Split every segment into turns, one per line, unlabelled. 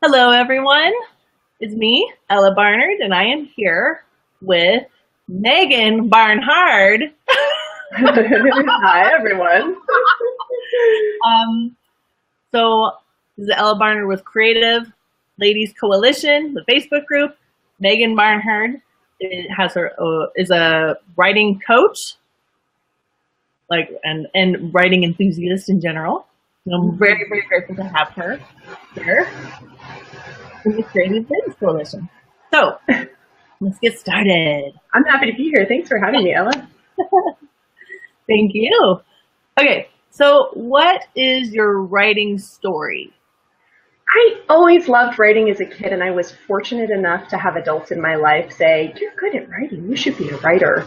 Hello, everyone. It's me, Ella Barnard, and I am here with Megan Barnhard.
Hi, everyone.
Um, so, this is Ella Barnard with Creative Ladies Coalition, the Facebook group. Megan Barnhard has her is a writing coach, and writing enthusiast in general. So I'm very, very grateful to have her here in the Creative Ladies Coalition. So, let's get started.
I'm happy to be here. Thanks for having me, Ella.
Thank you. Okay, so what is your writing story?
I always loved writing as a kid, and I was fortunate enough to have adults in my life say, "You're good at writing. You should be a writer."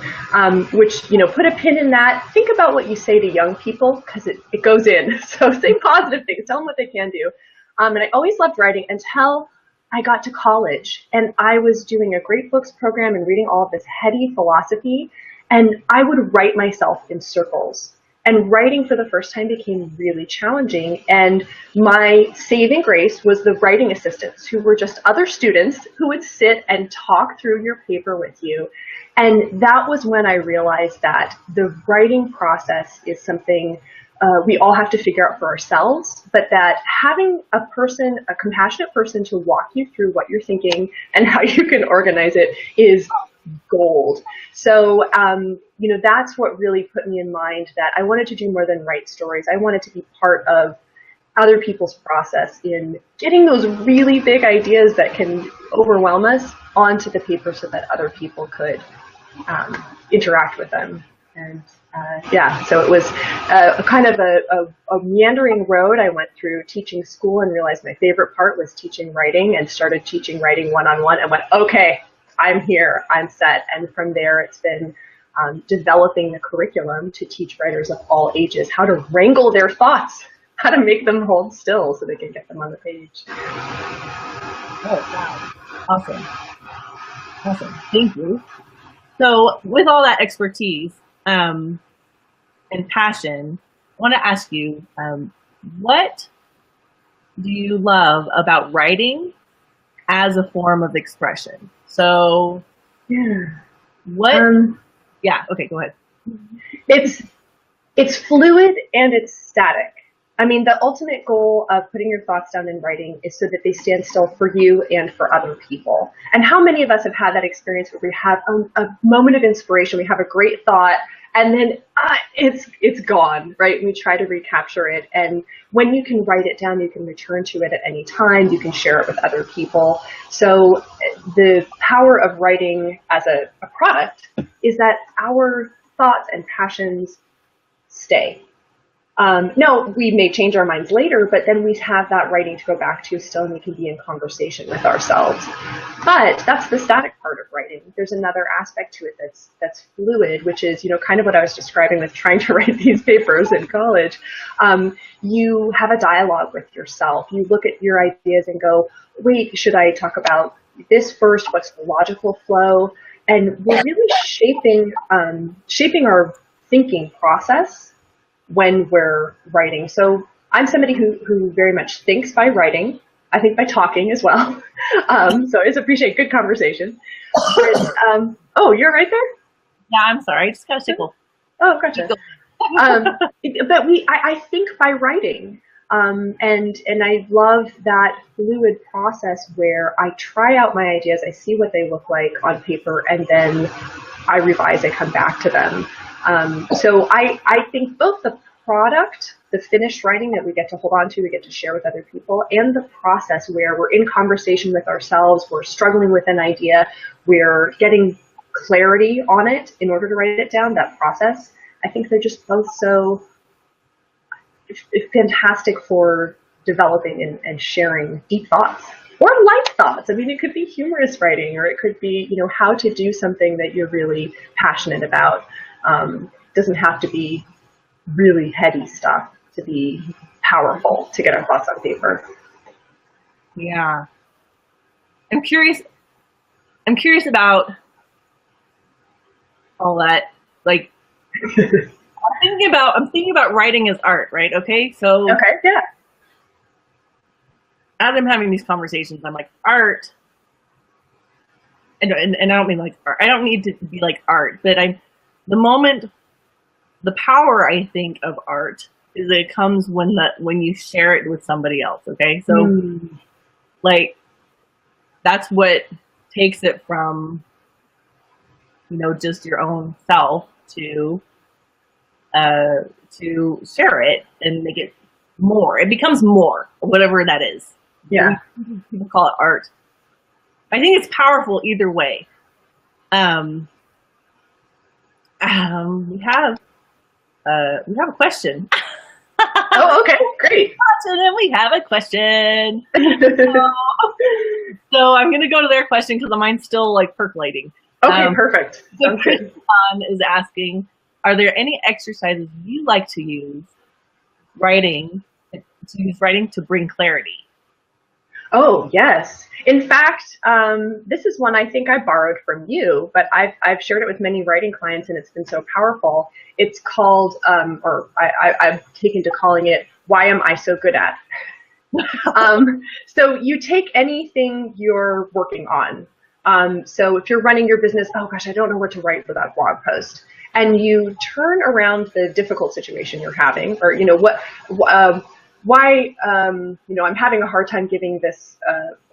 Which, put a pin in that. Think about what you say to young people because it goes in. So say positive things. Tell them what they can do. And I always loved writing until I got to college, and I was doing a great books program and reading all of this heady philosophy, and I would write myself in circles. And writing for the first time became really challenging. And my saving grace was the writing assistants, who were just other students who would sit and talk through your paper with you. And that was when I realized that the writing process is something we all have to figure out for ourselves, but that having a compassionate person to walk you through what you're thinking and how you can organize it is gold. So, that's what really put me in mind that I wanted to do more than write stories. I wanted to be part of other people's process in getting those really big ideas that can overwhelm us onto the paper so that other people could interact with them. And so it was kind of a meandering road. I went through teaching school and realized my favorite part was teaching writing, and started teaching writing one-on-one and went, okay, I'm here, I'm set. And from there, it's been developing the curriculum to teach writers of all ages how to wrangle their thoughts, how to make them hold still so they can get them on the page.
Oh, wow. Awesome. Awesome. Thank you. So with all that expertise and passion, I want to ask you, what do you love about writing as a form of expression? So okay, go ahead.
It's fluid and it's static. I mean, the ultimate goal of putting your thoughts down in writing is so that they stand still for you and for other people. And how many of us have had that experience where we have a moment of inspiration, we have a great thought, and then it's gone, right? We try to recapture it. And when you can write it down, you can return to it at any time. You can share it with other people. So the power of writing as a product is that our thoughts and passions stay. No, we may change our minds later, but then we have that writing to go back to still, and we can be in conversation with ourselves. But that's the static part of writing. There's another aspect to it that's fluid, which is, kind of what I was describing with trying to write these papers in college. You have a dialogue with yourself. You look at your ideas and go, wait, should I talk about this first? What's the logical flow? And we're really shaping our thinking process when we're writing. So I'm somebody who very much thinks by writing. I think by talking as well. So I just appreciate good conversation. But, oh, you're right there?
Yeah, I'm sorry. I just got a sickle.
Oh, gotcha. But I think by writing. And I love that fluid process where I try out my ideas, I see what they look like on paper, and then I revise, I come back to them. So I think both the product, the finished writing that we get to hold on to, we get to share with other people, and the process where we're in conversation with ourselves, we're struggling with an idea, we're getting clarity on it in order to write it down, that process, I think they're just both so fantastic for developing and sharing deep thoughts. Or light thoughts. I mean, it could be humorous writing, or it could be, how to do something that you're really passionate about. Doesn't have to be really heady stuff to be powerful to get our thoughts on paper.
Yeah. I'm curious about all that. Like, I'm thinking about writing as art, right? Okay. So
okay, yeah.
as I'm having these conversations, I'm like, art, and I don't mean like art. I don't need to be like art, but the power I think of art is that it comes when you share it with somebody else. Okay, so like that's what takes it from just your own self to share it and make it more. It becomes more, whatever that is.
Yeah.
People call it art. I think it's powerful either way. We have a question.
Oh, okay, great.
And we have a question. So I'm going to go to their question because mine's still like percolating.
Okay, perfect.
So Christian is asking, are there any exercises you like to use writing to bring clarity?
Oh, yes. In fact, this is one I think I borrowed from you, but I've shared it with many writing clients, and it's been so powerful. It's called, I've taken to calling it, "Why Am I So Good At?" So you take anything you're working on. So if you're running your business, oh gosh, I don't know what to write for that blog post. And you turn around the difficult situation you're having, or, why, I'm having a hard time giving this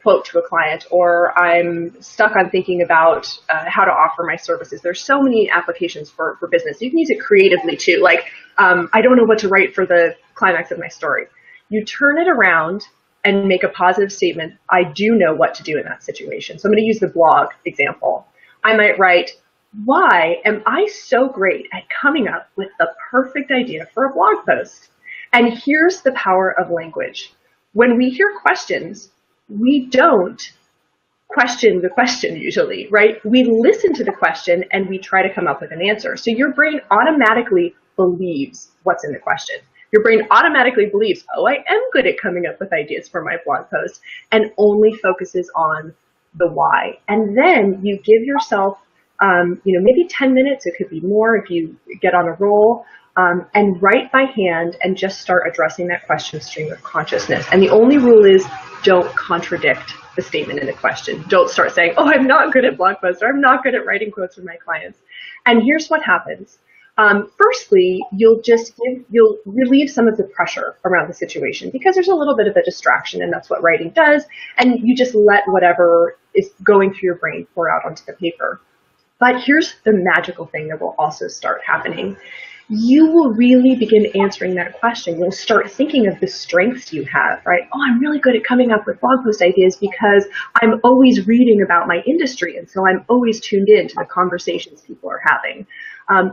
quote to a client, or I'm stuck on thinking about how to offer my services. There's so many applications for business. You can use it creatively too. Like, I don't know what to write for the climax of my story. You turn it around and make a positive statement. I do know what to do in that situation. So I'm going to use the blog example. I might write, why am I so great at coming up with the perfect idea for a blog post? And here's the power of language. When we hear questions, we don't question the question usually, right? We listen to the question and we try to come up with an answer. So your brain automatically believes what's in the question. Your brain automatically believes, oh, I am good at coming up with ideas for my blog post, and only focuses on the why. And then you give yourself, maybe 10 minutes, it could be more if you get on a roll, and write by hand and just start addressing that question stream of consciousness. And the only rule is don't contradict the statement in the question. Don't start saying, oh, I'm not good at blog posts, or I'm not good at writing quotes for my clients. And here's what happens. Firstly, you'll relieve some of the pressure around the situation, because there's a little bit of a distraction, and that's what writing does. And you just let whatever is going through your brain pour out onto the paper. But here's the magical thing that will also start happening. You will really begin answering that question. You'll start thinking of the strengths you have, right? Oh, I'm really good at coming up with blog post ideas because I'm always reading about my industry, and so I'm always tuned in to the conversations people are having.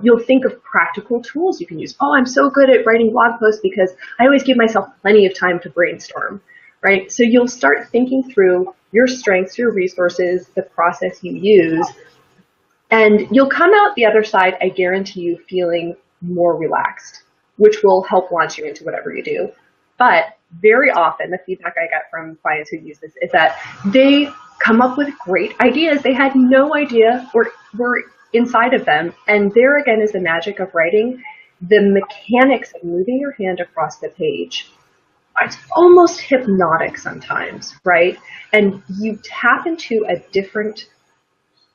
You'll think of practical tools you can use. Oh, I'm so good at writing blog posts because I always give myself plenty of time to brainstorm, right? So you'll start thinking through your strengths, your resources, the process you use, and you'll come out the other side, I guarantee you, feeling more relaxed, which will help launch you into whatever you do. But very often, the feedback I get from clients who use this is that they come up with great ideas they had no idea were inside of them. And there again is the magic of writing. The mechanics of moving your hand across the page, it's almost hypnotic sometimes, right? And you tap into a different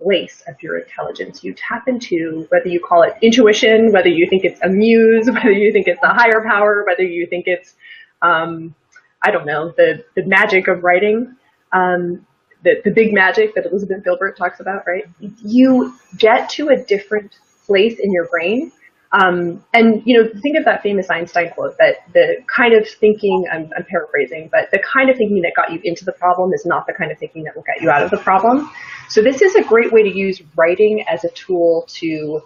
place of your intelligence. You tap into, whether you call it intuition, whether you think it's a muse, whether you think it's a higher power, whether you think it's, I don't know, the magic of writing, the big magic that Elizabeth Gilbert talks about, right? You get to a different place in your brain. And, think of that famous Einstein quote that the kind of thinking, I'm paraphrasing, but the kind of thinking that got you into the problem is not the kind of thinking that will get you out of the problem. So this is a great way to use writing as a tool to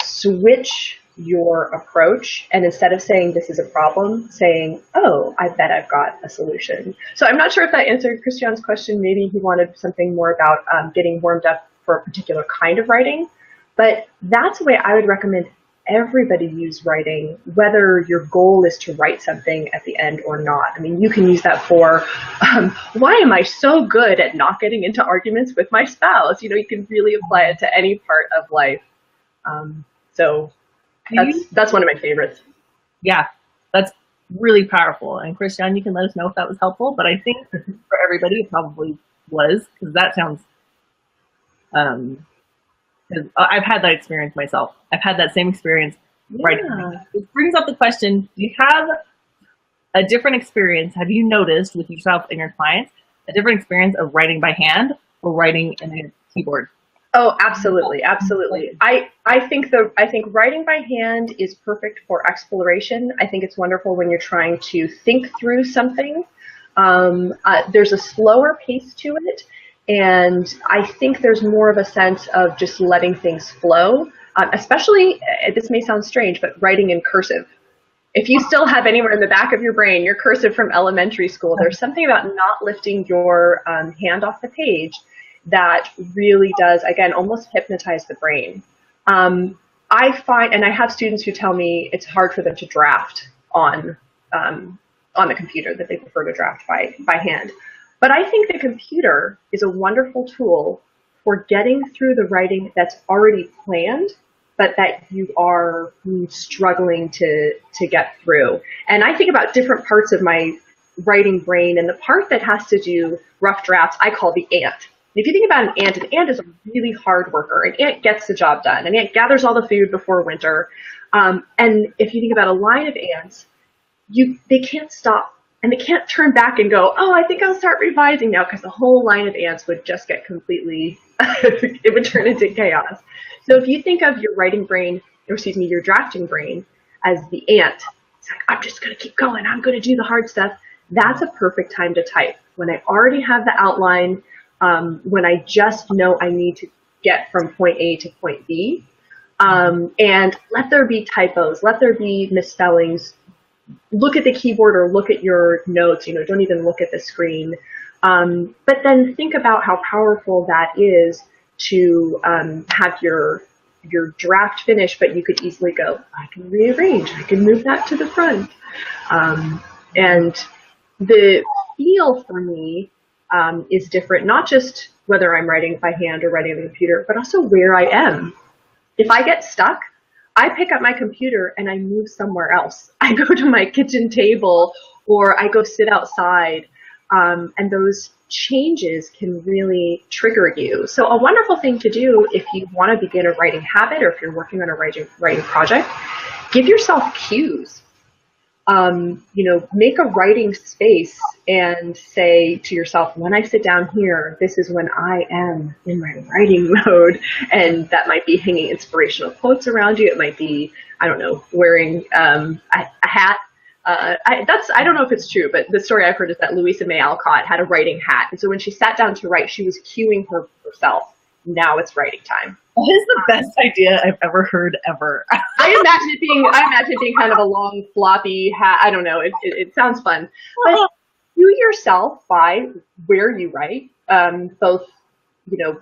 switch your approach, and instead of saying this is a problem, saying, oh, I bet I've got a solution. So I'm not sure if that answered Christian's question. Maybe he wanted something more about getting warmed up for a particular kind of writing, but that's the way I would recommend everybody use writing, whether your goal is to write something at the end or not. I mean, you can use that for, why am I so good at not getting into arguments with my spouse? You can really apply it to any part of life. So that's one of my favorites.
Yeah, that's really powerful. And Christian, you can let us know if that was helpful, but I think for everybody it probably was, because that sounds, because I've had that experience myself. I've had that same experience writing. It brings up the question, do you have a different experience, have you noticed with yourself and your clients, a different experience of writing by hand or writing in a keyboard?
Oh, absolutely, absolutely. I think writing by hand is perfect for exploration. I think it's wonderful when you're trying to think through something. There's a slower pace to it, and I think there's more of a sense of just letting things flow. Especially, this may sound strange, but writing in cursive. If you still have anywhere in the back of your brain your cursive from elementary school, there's something about not lifting your hand off the page that really does, again, almost hypnotize the brain. I find, and I have students who tell me it's hard for them to draft on the computer, that they prefer to draft by hand. But I think the computer is a wonderful tool for getting through the writing that's already planned, but that you are struggling to get through. And I think about different parts of my writing brain, and the part that has to do rough drafts, I call the ant. If you think about an ant is a really hard worker. An ant gets the job done. An ant gathers all the food before winter. And if you think about a line of ants, they can't stop. And they can't turn back and go, oh, I think I'll start revising now, because the whole line of ants would just get completely, it would turn into chaos. So if you think of your writing brain, or excuse me, your drafting brain as the ant, it's like, I'm just going to keep going. I'm going to do the hard stuff. That's a perfect time to type. When I already have the outline, when I just know I need to get from point A to point B, and let there be typos, let there be misspellings. Look at the keyboard or look at your notes, don't even look at the screen. But then think about how powerful that is to have your draft finished, but you could easily go, I can rearrange, I can move that to the front. And the feel for me is different, not just whether I'm writing by hand or writing on the computer, but also where I am. If I get stuck, I pick up my computer and I move somewhere else. I go to my kitchen table, or I go sit outside, and those changes can really trigger you. So a wonderful thing to do if you want to begin a writing habit, or if you're working on a writing project, give yourself cues. Make a writing space and say to yourself, when I sit down here, this is when I am in my writing mode. And that might be hanging inspirational quotes around you. It might be, I don't know, wearing a hat. I don't know if it's true, but the story I've heard is that Louisa May Alcott had a writing hat. And so when she sat down to write, she was cueing herself. Now it's writing time.
That is the best idea I've ever heard ever.
I imagine it being kind of a long floppy hat. I don't know. It sounds fun. But you yourself by where you write, both,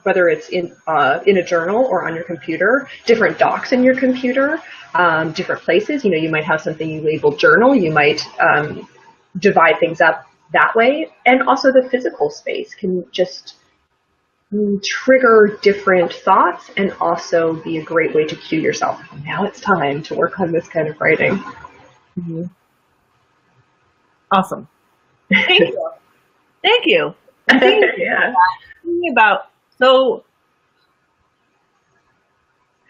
whether it's in a journal or on your computer, different docs in your computer, different places. You might have something you label journal. You might divide things up that way. And also the physical space can just trigger different thoughts and also be a great way to cue yourself. Now it's time to work on this kind of writing.
Mm-hmm. Awesome. Thank you. Thank you. I'm thinking about, so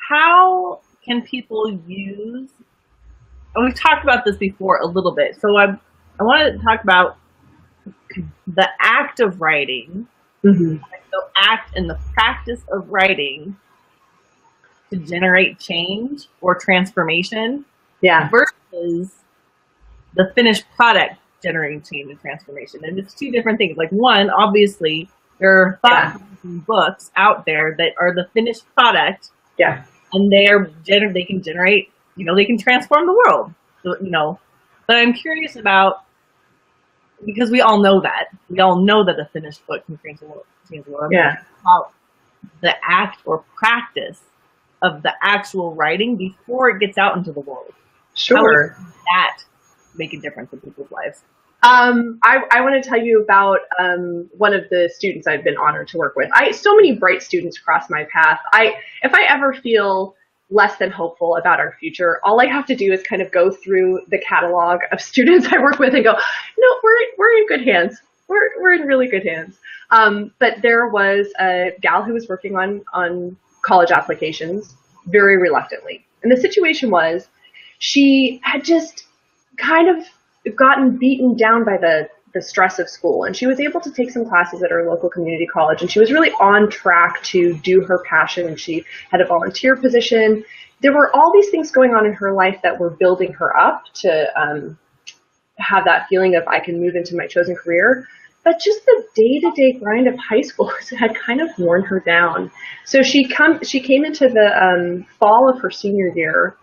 how can people use, and we've talked about this before a little bit, so I want to talk about the act of writing, the act and the practice of writing to generate change or transformation, versus the finished product generating change and transformation. And it's two different things. Like, one, obviously, there are books out there that are the finished product, and they can generate, they can transform the world, But I'm curious about, because we all know that a finished book can change the world. About the act or practice of the actual writing before it gets out into the world.
Sure.
How does that make a difference in people's lives?
I want to tell you about one of the students I've been honored to work with. So many bright students cross my path. If I ever feel less than hopeful about our future. All I have to do is kind of go through the catalog of students I work with and go, no, we're in good hands. We're in really good hands. But there was a gal who was working on college applications very reluctantly. And the situation was she had just kind of gotten beaten down by the stress of school. And she was able to take some classes at her local community college. And she was really on track to do her passion. And she had a volunteer position. There were all these things going on in her life that were building her up to have that feeling of I can move into my chosen career. But just the day-to-day grind of high school had kind of worn her down. So she came into the fall of her senior year,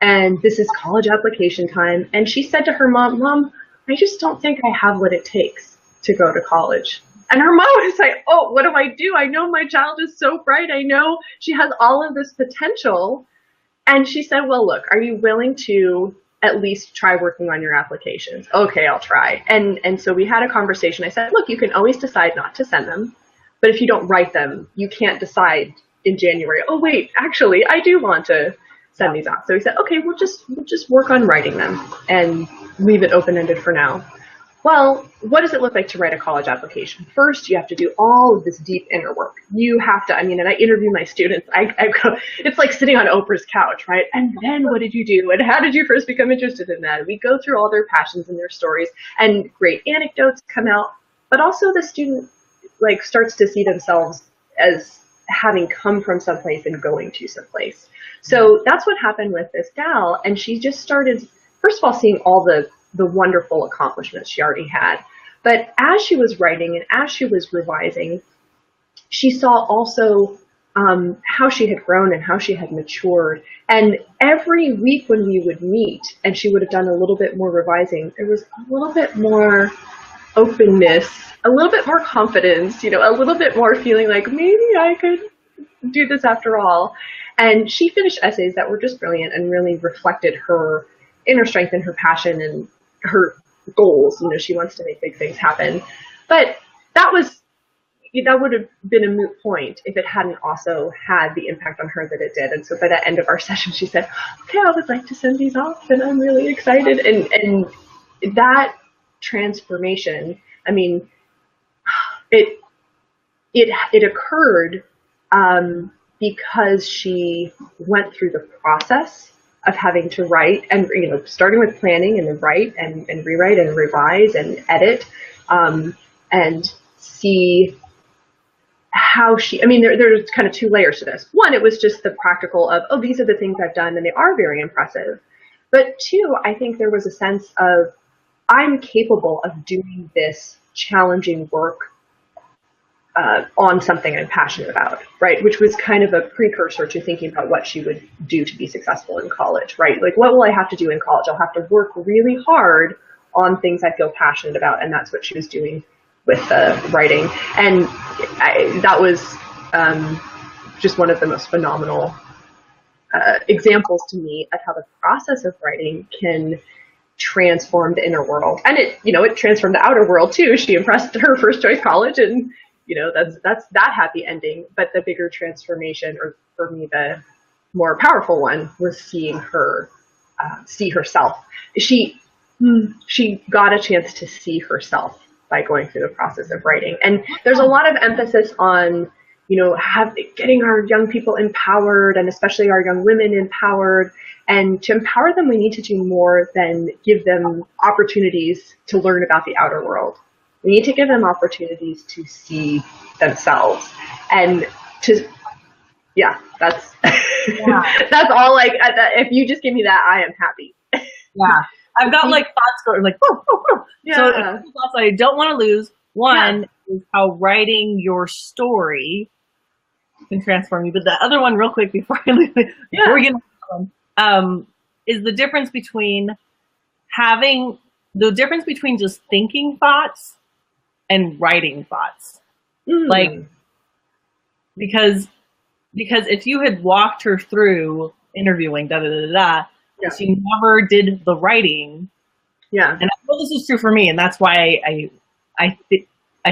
and this is college application time. And she said to her mom, "Mom, I just don't think I have what it takes to go to college." And her mom was like, "Oh, what do I do? I know my child is so bright. I know she has all of this potential." And she said, "Well, look, are you willing to at least try working on your applications?" "Okay, I'll try." And so we had a conversation. I said, "Look, you can always decide not to send them, but if you don't write them, you can't decide in January, oh wait, actually I do want to send these off." So we said, "Okay, we'll just work on writing them and leave it open-ended for now." Well, what does it look like to write a college application? First, you have to do all of this deep inner work. You have to, and I interview my students. I go, it's like sitting on Oprah's couch, right? And then what did you do? And how did you first become interested in that? We go through all their passions and their stories, and great anecdotes come out. But also the student starts to see themselves as having come from someplace and going to someplace. So that's what happened with this gal. And she just started, first of all, seeing all the wonderful accomplishments she already had. But as she was writing and as she was revising, she saw also how she had grown and how she had matured. And every week when we would meet and she would have done a little bit more revising, there was a little bit more openness, a little bit more confidence, a little bit more feeling like maybe I could do this after all. And she finished essays that were just brilliant and really reflected her inner strength and her passion and her goals. She wants to make big things happen. But that would have been a moot point if it hadn't also had the impact on her that it did. And so by the end of our session, she said, "Okay, I would like to send these off, and I'm really excited." And that transformation, it occurred because she went through the process of having to write and, starting with planning and then write and rewrite and revise and edit, and see how she, there's kind of two layers to this. One, it was just the practical of, oh, these are the things I've done and they are very impressive. But two, I think there was a sense of, I'm capable of doing this challenging work on something I'm passionate about, right? Which was kind of a precursor to thinking about what she would do to be successful in college, right? Like, what will I have to do in college? I'll have to work really hard on things I feel passionate about, and that's what she was doing with the writing. And that was just one of the most phenomenal examples to me of how the process of writing can transform the inner world. And it transformed the outer world too. She impressed her first choice college, and that's that happy ending. But the bigger transformation, or for me, the more powerful one, was seeing her see herself. She got a chance to see herself by going through the process of writing. And there's a lot of emphasis on, getting our young people empowered, and especially our young women empowered. And to empower them, we need to do more than give them opportunities to learn about the outer world. We need to give them opportunities to see themselves. And that's that's all. If you just give me that, I am happy.
Yeah, I've got thoughts going whoa, whoa, whoa. Yeah. So thoughts I don't want to lose. One is how writing your story can transform you. But the other one, real quick, before we get on, is the difference between just thinking thoughts and writing thoughts. Because if you had walked her through interviewing, she never did the writing. Yeah. And I know this is true for me, and that's why I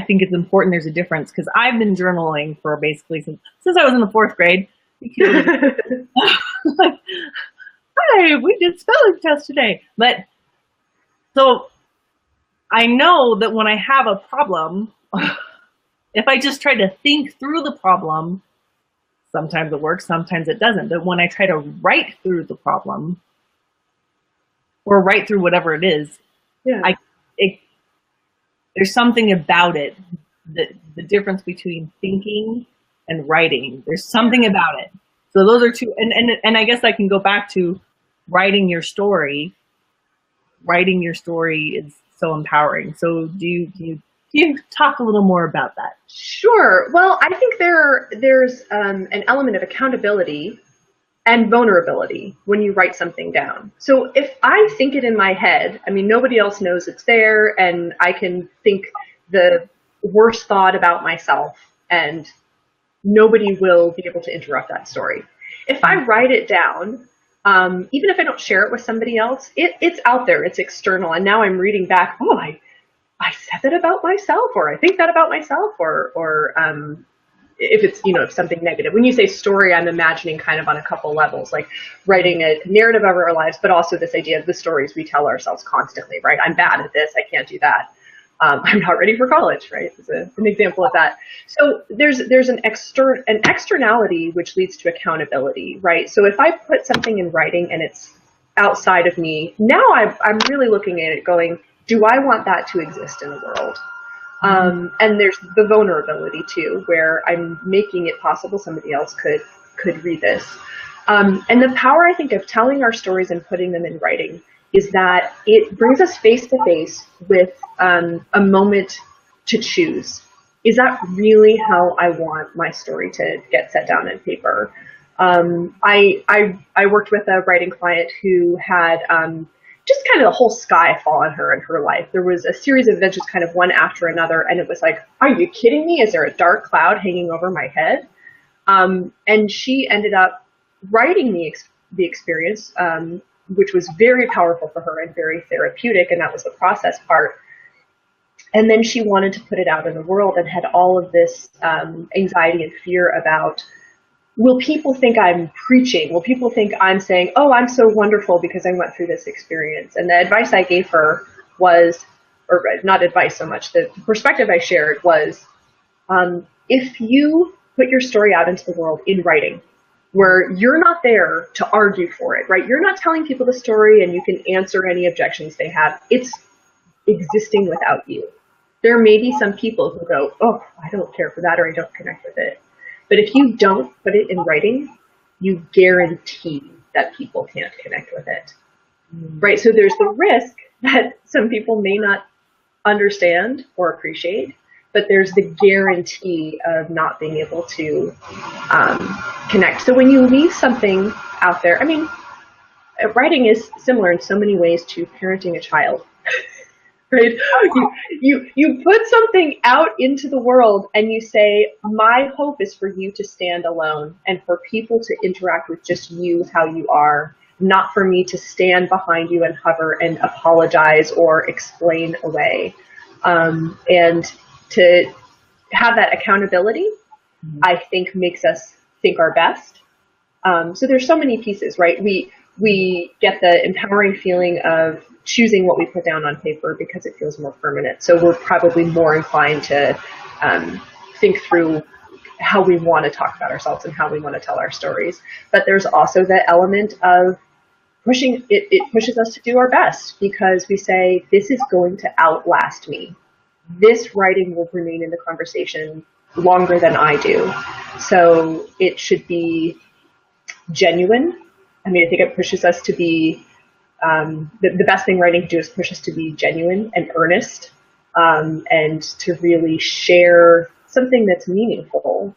think it's important there's a difference, because I've been journaling for basically since I was in the 4th grade. Like, hi, we did spelling test today. But so I know that when I have a problem, if I just try to think through the problem, sometimes it works, sometimes it doesn't. But when I try to write through the problem or write through whatever it is,
Yeah.
There's something about it, the difference between thinking and writing. There's something about it. So those are two, and I guess I can go back to writing your story. Writing your story is so empowering. So do you talk a little more about that?
Sure. Well, I think there's an element of accountability and vulnerability when you write something down. So if I think it in my head, I mean, nobody else knows it's there, and I can think the worst thought about myself, and nobody will be able to interrupt that story. If I write it down, even if I don't share it with somebody else, it's out there, it's external, and now I'm reading back, oh, I said that about myself, or I think that about myself, or if it's, if something negative. When you say story, I'm imagining kind of on a couple levels, like writing a narrative of our lives, but also this idea of the stories we tell ourselves constantly, right? I'm bad at this, I can't do that. I'm not ready for college, right? It's an example of that. So there's an externality which leads to accountability, right? So if I put something in writing and it's outside of me, now I'm really looking at it going, do I want that to exist in the world? And there's the vulnerability too, where I'm making it possible somebody else could read this. And the power, I think, of telling our stories and putting them in writing is that it brings us face to face with a moment to choose. Is that really how I want my story to get set down on paper? I worked with a writing client who had just kind of the whole sky fall on her in her life. There was a series of events, just kind of one after another, and it was like, are you kidding me? Is there a dark cloud hanging over my head? And she ended up writing the experience, which was very powerful for her and very therapeutic, and that was the process part. And then she wanted to put it out in the world and had all of this anxiety and fear about, will people think I'm preaching? Will people think I'm saying, oh, I'm so wonderful because I went through this experience? And the advice I gave her was, or not advice so much, the perspective I shared was, if you put your story out into the world in writing, where you're not there to argue for it, right? You're not telling people the story and you can answer any objections they have. It's existing without you. There may be some people who go, oh, I don't care for that, or I don't connect with it. But if you don't put it in writing, you guarantee that people can't connect with it, right? So there's the risk that some people may not understand or appreciate, but there's the guarantee of not being able to connect. So when you leave something out there, I mean, writing is similar in so many ways to parenting a child. Right? You put something out into the world and you say, my hope is for you to stand alone and for people to interact with just you, how you are, not for me to stand behind you and hover and apologize or explain away. And to have that accountability, I think makes us think our best. So there's so many pieces, right? We get the empowering feeling of choosing what we put down on paper because it feels more permanent. So we're probably more inclined to think through how we want to talk about ourselves and how we want to tell our stories. But there's also the element of pushing, it pushes us to do our best because we say, this is going to outlast me. This writing will remain in the conversation longer than I do. So it should be genuine. I mean, I think it pushes us to be, the best thing writing can do is push us to be genuine and earnest, and to really share something that's meaningful.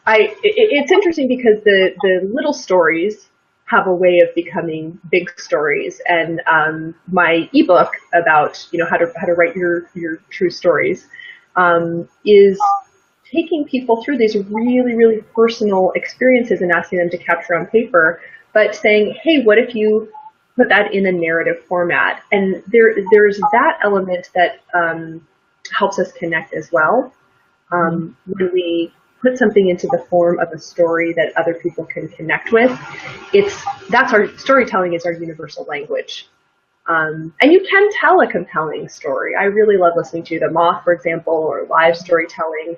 It's interesting because the little stories have a way of becoming big stories. And my ebook about how to write your true stories is taking people through these really, really personal experiences and asking them to capture on paper, but saying, hey, what if you put that in a narrative format? And there's that element that helps us connect as well. When we put something into the form of a story that other people can connect with, that's our storytelling is our universal language. And you can tell a compelling story. I really love listening to The Moth, for example, or live storytelling.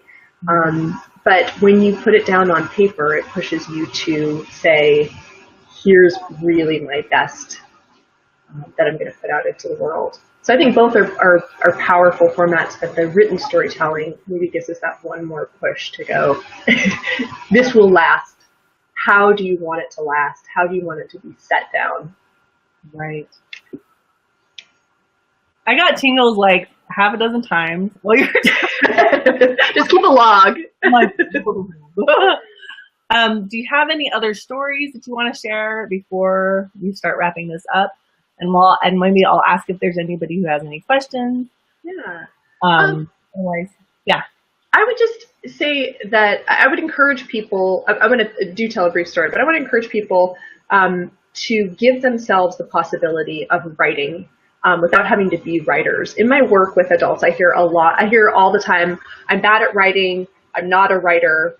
But when you put it down on paper, it pushes you to say, here's really my best that I'm going to put out into the world. So I think both are powerful formats, but the written storytelling maybe gives us that one more push to go, this will last. How do you want it to last? How do you want it to be set down?
Right. I got tingles like half a dozen times while you were
just keep a log.
Do you have any other stories that you want to share before we start wrapping this up? And maybe I'll ask if there's anybody who has any questions.
Yeah.
Otherwise, yeah.
I would just say that I would encourage people. I'm going to tell a brief story, but I want to encourage people to give themselves the possibility of writing without having to be writers. In my work with adults, I hear all the time, I'm bad at writing, I'm not a writer.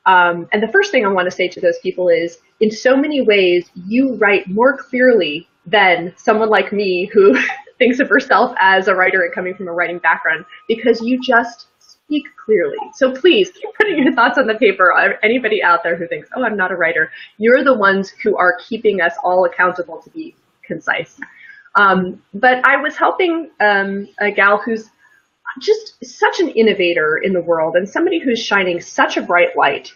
And the first thing I want to say to those people is, in so many ways, you write more clearly than someone like me who thinks of herself as a writer and coming from a writing background, because you just speak clearly. So please keep putting your thoughts on the paper. Anybody out there who thinks, oh, I'm not a writer, you're the ones who are keeping us all accountable to be concise. But I was helping a gal who's just such an innovator in the world and somebody who's shining such a bright light.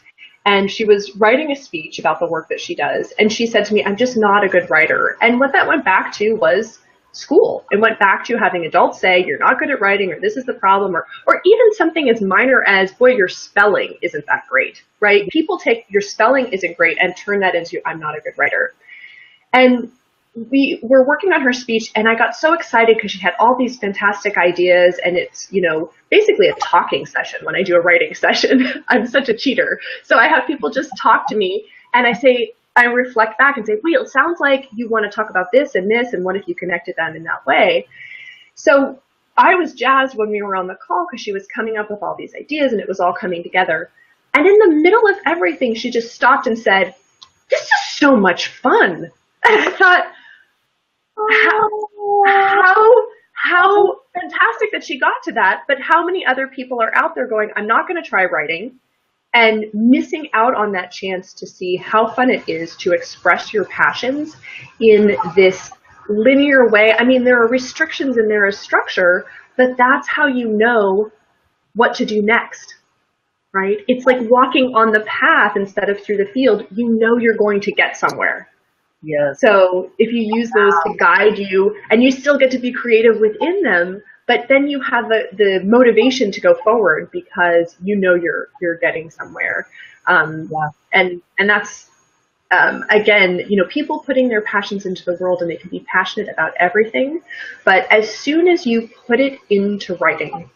And she was writing a speech about the work that she does. And she said to me, I'm just not a good writer. And what that went back to was school. It went back to having adults say, you're not good at writing, or this is the problem, or even something as minor as, boy, your spelling isn't that great, right? People take your spelling isn't great and turn that into, I'm not a good writer. And we were working on her speech, and I got so excited because she had all these fantastic ideas, and it's, basically a talking session when I do a writing session. I'm such a cheater. So I have people just talk to me, and I reflect back and say, wait, it sounds like you want to talk about this, and what if you connected them in that way? So I was jazzed when we were on the call because she was coming up with all these ideas, and it was all coming together. And in the middle of everything, she just stopped and said, this is so much fun. And I thought, how fantastic that she got to that, but how many other people are out there going, I'm not going to try writing, and missing out on that chance to see how fun it is to express your passions in this linear way. I mean, there are restrictions and there is structure, but that's how you know what to do next, right? It's like walking on the path instead of through the field. You know you're going to get somewhere.
Yes.
So if you use those to guide you, and you still get to be creative within them, but then you have the motivation to go forward because you know you're getting somewhere. And that's again, people putting their passions into the world, and they can be passionate about everything, but as soon as you put it into writing,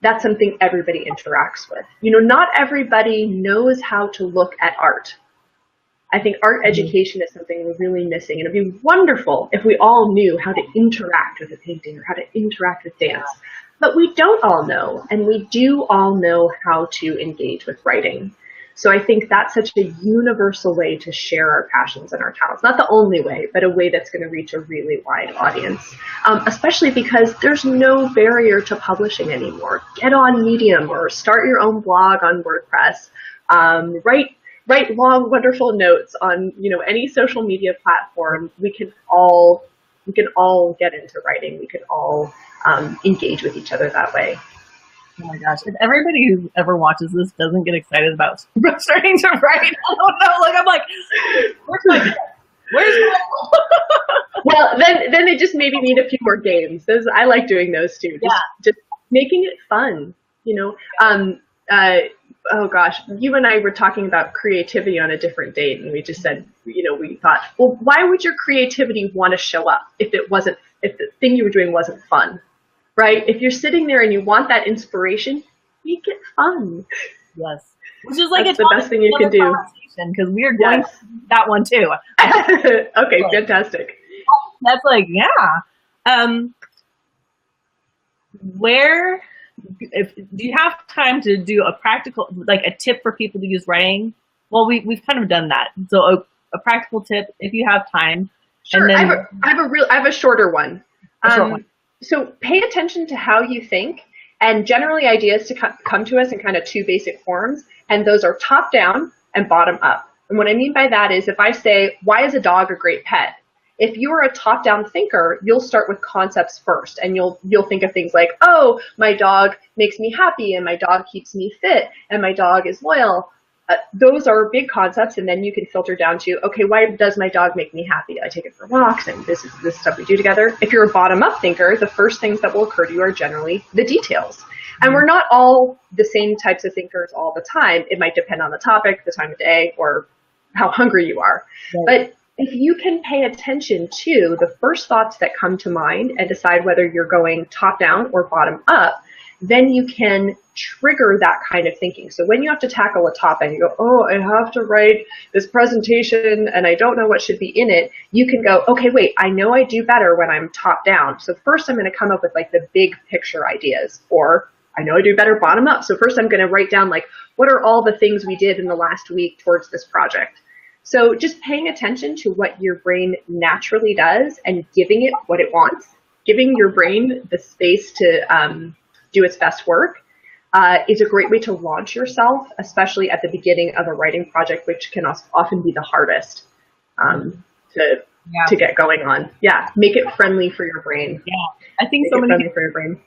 that's something everybody interacts with. Not everybody knows how to look at art. I think art education is something we're really missing, and it'd be wonderful if we all knew how to interact with a painting or how to interact with dance. But we don't all know, and we do all know how to engage with writing. So I think that's such a universal way to share our passions and our talents. Not the only way, but a way that's going to reach a really wide audience, especially because there's no barrier to publishing anymore. Get on Medium or start your own blog on WordPress. Write long, wonderful notes on, any social media platform. We can all get into writing. We can all engage with each other that way.
Oh my gosh! If everybody who ever watches this doesn't get excited about starting to write, I don't know. Like I'm like, where's my
Well, then they just maybe need a few more games. I like doing those too. Just making it fun. Oh gosh, you and I were talking about creativity on a different date, and we just said, we thought, well, why would your creativity want to show up if the thing you were doing wasn't fun, right? If you're sitting there and you want that inspiration, make it fun.
Yes, which is like
that's the best thing you can do.
Because we are going to that one too.
Okay, fantastic.
That's like, yeah. Where do you have time to do a practical, like a tip for people to use writing? Well, we've kind of done that. So a practical tip if you have time.
Sure.
And then,
I have a shorter one.
A short one.
So pay attention to how you think, and generally ideas to come to us in kind of two basic forms, and those are top down and bottom up. And what I mean by that is if I say, why is a dog a great pet? If you are a top-down thinker, you'll start with concepts first, and you'll think of things like, oh, my dog makes me happy, and my dog keeps me fit, and my dog is loyal. Those are big concepts, and then you can filter down to, okay, why does my dog make me happy? I take it for walks, and this is this stuff we do together. If you're a bottom-up thinker, the first things that will occur to you are generally the details. And we're not all the same types of thinkers all the time. It might depend on the topic, the time of day, or how hungry you are. Right. But if you can pay attention to the first thoughts that come to mind and decide whether you're going top down or bottom up, then you can trigger that kind of thinking. So when you have to tackle a topic, you go, oh, I have to write this presentation and I don't know what should be in it. You can go, okay, wait, I know I do better when I'm top down. So first I'm going to come up with like the big picture ideas, or I know I do better bottom up. So first I'm going to write down like, what are all the things we did in the last week towards this project? So just paying attention to what your brain naturally does and giving it what it wants, giving your brain the space to do its best work is a great way to launch yourself, especially at the beginning of a writing project, which can often be the hardest to get going on. Yeah, make it friendly for your brain.
Yeah, I think so many people for your brain.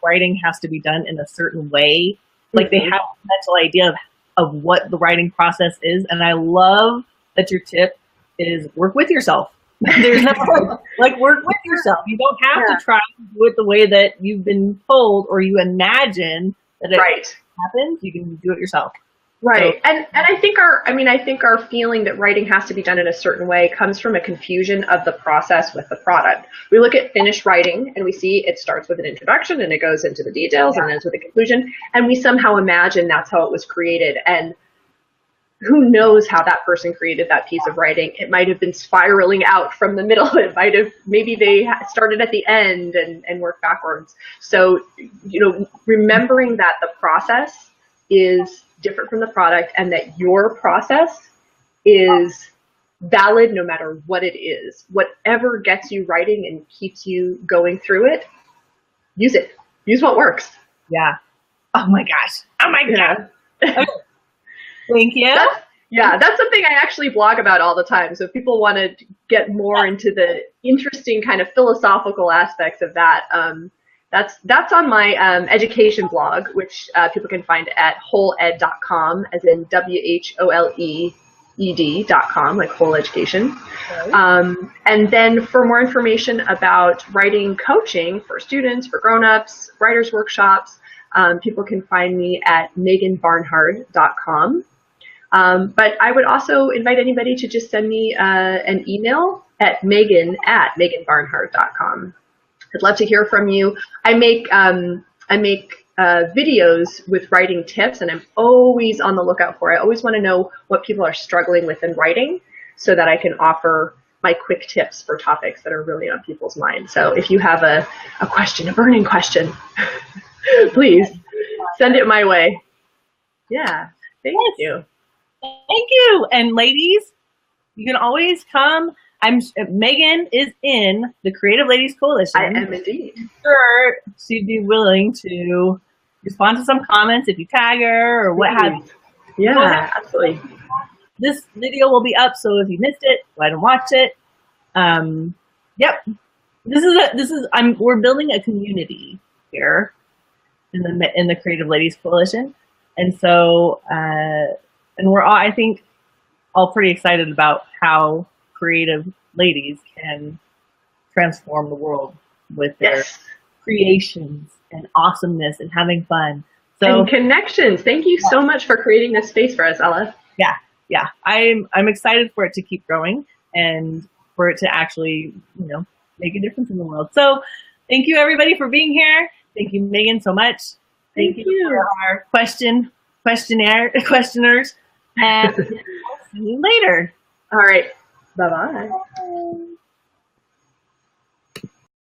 Writing has to be done in a certain way. Like they have a mental idea of what the writing process is, and I love that your tip is work with yourself. There's no like work with yourself. You don't have to try to do it the way that you've been told or you imagine that it happens. You can do it yourself.
Right. So, and I think our feeling that writing has to be done in a certain way comes from a confusion of the process with the product. We look at finished writing and we see it starts with an introduction and it goes into the details and ends with a conclusion, and we somehow imagine that's how it was created. And who knows how that person created that piece of writing? It might have been spiraling out from the middle. It might have, maybe they started at the end and worked backwards. So, remembering that the process is different from the product and that your process is valid no matter what it is. Whatever gets you writing and keeps you going through it, use it. Use what works.
Yeah. Oh my gosh. Oh my God. Okay. Thank you.
That's something I actually blog about all the time. So if people want to get more into the interesting kind of philosophical aspects of that, that's on my education blog, which people can find at wholeed.com, as in WHOLEED.com, like whole education. Okay. And then for more information about writing coaching for students, for grown-ups, writers workshops, people can find me at meganbarnhard.com. But I would also invite anybody to just send me an email at megan@meganbarnhard.com. I'd love to hear from you. I make videos with writing tips, and I'm always on the lookout for it. I always want to know what people are struggling with in writing so that I can offer my quick tips for topics that are really on people's minds. So if you have a question, a burning question, please send it my way. Yeah, thank you.
Thank you. And ladies, you can always come. Megan is in the Creative Ladies Coalition.
I am indeed.
Sure, she'd be willing to respond to some comments if you tag her or what have you.
Yeah, absolutely.
This video will be up, so if you missed it, go ahead and watch it. Yep. We're building a community here in the Creative Ladies Coalition, and so and we're all, I think, all pretty excited about how creative ladies can transform the world with their creations and awesomeness and having fun. So,
and connections. Thank you so much for creating this space for us, Ella.
Yeah. I'm excited for it to keep growing and for it to actually, make a difference in the world. So thank you everybody for being here. Thank you, Megan, so much. Thank you for our questioners. And we'll see you later.
All right. Bye-bye.